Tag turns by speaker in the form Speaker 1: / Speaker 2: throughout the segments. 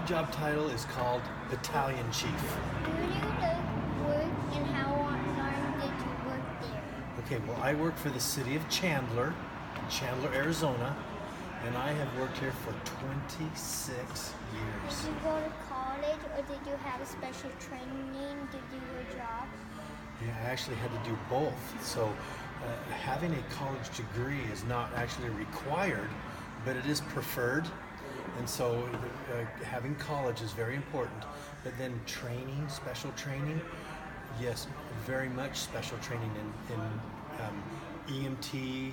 Speaker 1: My job title is called Battalion Chief.
Speaker 2: Where do you work and how long did you work there?
Speaker 1: Okay, well, I work for the city of Chandler, Arizona, and I have worked here for 26 years.
Speaker 2: Did you go to college or did you have a special training to do your job?
Speaker 1: Yeah, I actually had to do both. So having a college degree is not actually required, but it is preferred. And so having college is very important. But then training, special training, yes, very much special training in EMT,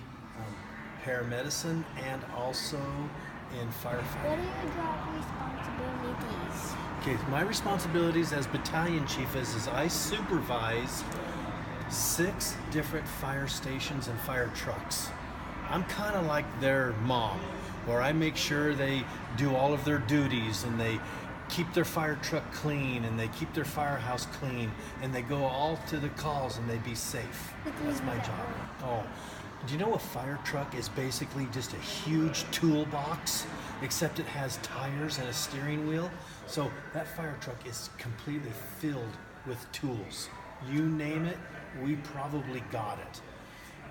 Speaker 1: paramedicine, and also in firefighting.
Speaker 2: What are your job responsibilities?
Speaker 1: Okay, my responsibilities as battalion chief is I supervise 6 different fire stations and fire trucks. I'm kind of like their mom, where I make sure they do all of their duties and they keep their fire truck clean and they keep their firehouse clean and they go all to the calls and they be safe. That's my job. Oh, do you know a fire truck is basically just a huge toolbox, except it has tires and a steering wheel? So that fire truck is completely filled with tools. You name it, we probably got it.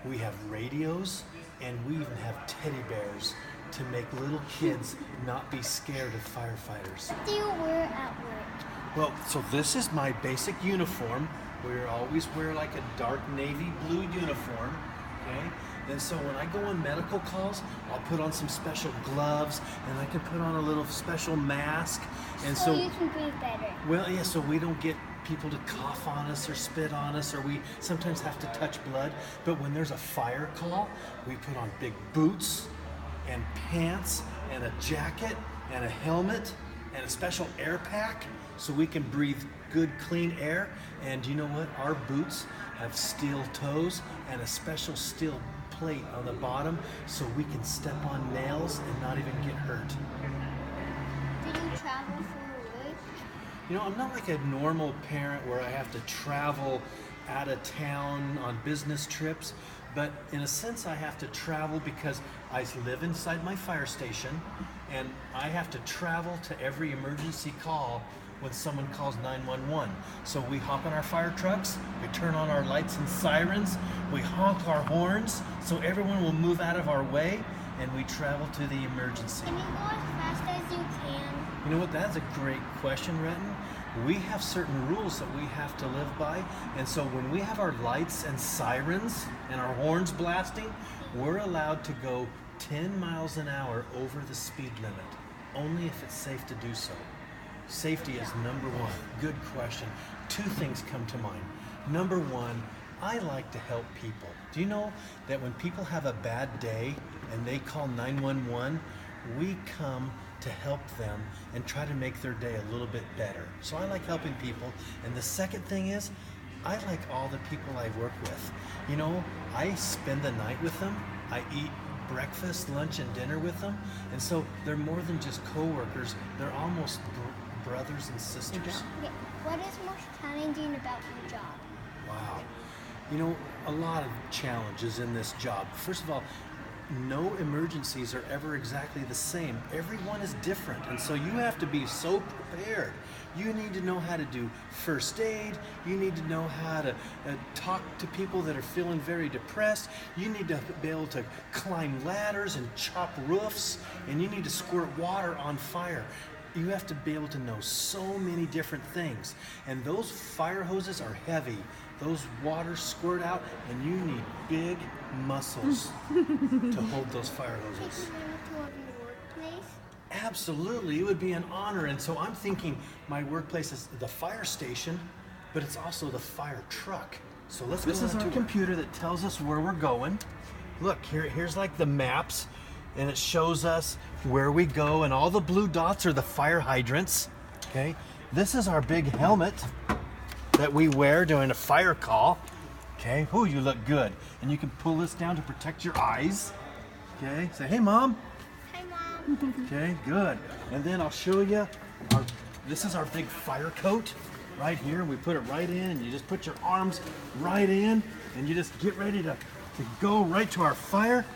Speaker 1: We have radios and we even have teddy bears to make little kids not be scared of firefighters.
Speaker 2: What do you wear at work?
Speaker 1: Well, so this is my basic uniform. We always wear like a dark navy blue uniform, okay? And so when I go on medical calls, I'll put on some special gloves and I can put on a little special mask. And
Speaker 2: so you can breathe better.
Speaker 1: Well, yeah, so we don't get people to cough on us or spit on us, or we sometimes have to touch blood. But when there's a fire call, we put on big boots and pants and a jacket and a helmet and a special air pack so we can breathe good, clean air. And you know what? Our boots have steel toes and a special steel plate on the bottom so we can step on nails and not even get hurt.
Speaker 2: Did you travel for work?
Speaker 1: You know, I'm not like a normal parent where I have to travel out of town on business trips, but in a sense I have to travel because I live inside my fire station and I have to travel to every emergency call when someone calls 911. So we hop in our fire trucks, we turn on our lights and sirens, we honk our horns so everyone will move out of our way, and we travel to the emergency.
Speaker 2: Can you go as fast as you can?
Speaker 1: You know what, that's a great question, Retton. We have certain rules that we have to live by, and so when we have our lights and sirens and our horns blasting, we're allowed to go 10 miles an hour over the speed limit, only if it's safe to do so. Safety is number one. Good question. 2 things come to mind. Number one, I like to help people. Do you know that when people have a bad day and they call 911, we come to help them and try to make their day a little bit better. So I like helping people. And the second thing is, I like all the people I work with. You know, I spend the night with them. I eat breakfast, lunch, and dinner with them. And so they're more than just co-workers. They're almost brothers and sisters.
Speaker 2: Okay. What is most challenging about your job?
Speaker 1: Wow. You know, a lot of challenges in this job. First of all, no emergencies are ever exactly the same. Everyone is different, and so you have to be so prepared. You need to know how to do first aid. You need to know how to talk to people that are feeling very depressed. You need to be able to climb ladders and chop roofs, and you need to squirt water on fire. You have to be able to know so many different things, and those fire hoses are heavy. Those waters squirt out, and you need big muscles to hold those fire hoses.
Speaker 2: Take me to your workplace.
Speaker 1: Absolutely, it would be an honor. And so I'm thinking my workplace is the fire station, but it's also the fire truck. So let's go. This is our computer that tells us where we're going. Look, here's like the maps, and it shows us where we go, and all the blue dots are the fire hydrants. Okay, this is our big helmet that we wear during a fire call. Okay, ooh, you look good. And you can pull this down to protect your eyes. Okay, say, hey, Mom.
Speaker 2: Hi, Mom.
Speaker 1: Okay, good. And then I'll show you, this is our big fire coat right here. We put it right in, and you just put your arms right in, and you just get ready to go right to our fire.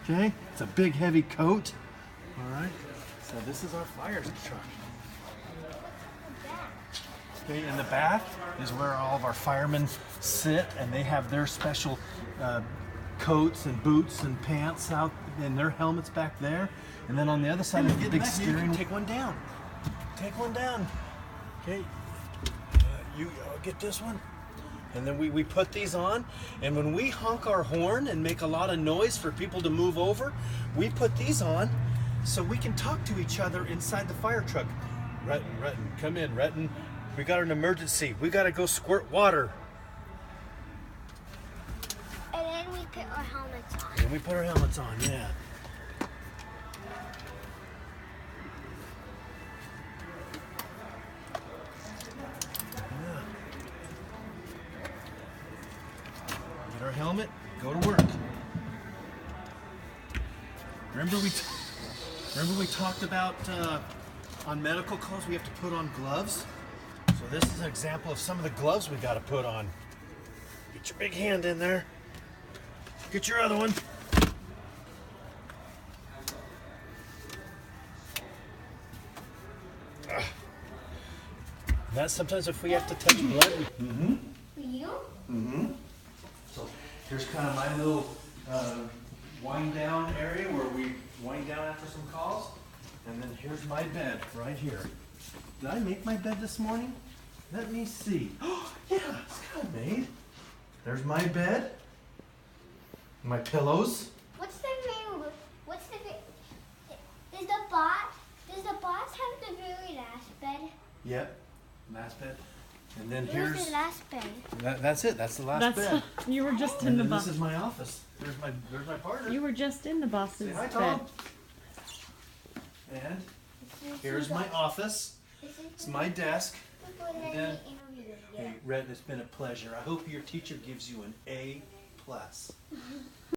Speaker 1: Okay, it's a big heavy coat. All right, So this is our fire truck. Okay, in the back is where all of our firemen sit, and they have their special coats and boots and pants out, and their helmets back there. And then on the other side is the big steering. Take one down. Take one down. Okay. You get this one. And then we put these on, and when we honk our horn and make a lot of noise for people to move over, we put these on so we can talk to each other inside the fire truck. Retton, come in, Retton. We got an emergency. We got to go squirt water.
Speaker 2: And then we put our helmets on.
Speaker 1: And we put our helmets on, yeah. Get our helmet, go to work. Remember we talked about on medical calls we have to put on gloves? So this is an example of some of the gloves we got to put on. Get your big hand in there. Get your other one. That's sometimes if we have to touch blood.
Speaker 2: For you?
Speaker 1: So here's kind of my little wind down area where we wind down after some calls. And then here's my bed right here. Did I make my bed this morning? Let me see. Oh, yeah, it's kind of made. There's my bed. My pillows.
Speaker 2: What's the name? Does the boss have the very last bed?
Speaker 1: Yep, last bed. And then
Speaker 2: Where's
Speaker 1: here's
Speaker 2: the last bed?
Speaker 1: that's it. That's the last bed.
Speaker 3: You were just in
Speaker 1: And
Speaker 3: the
Speaker 1: then
Speaker 3: boss.
Speaker 1: this is my office. There's my partner.
Speaker 3: You were just in the boss's
Speaker 1: Say hi,
Speaker 3: bed.
Speaker 1: Tom. And here's my office. It's my desk. And then, hey, Retton, it's been a pleasure. I hope your teacher gives you an A+.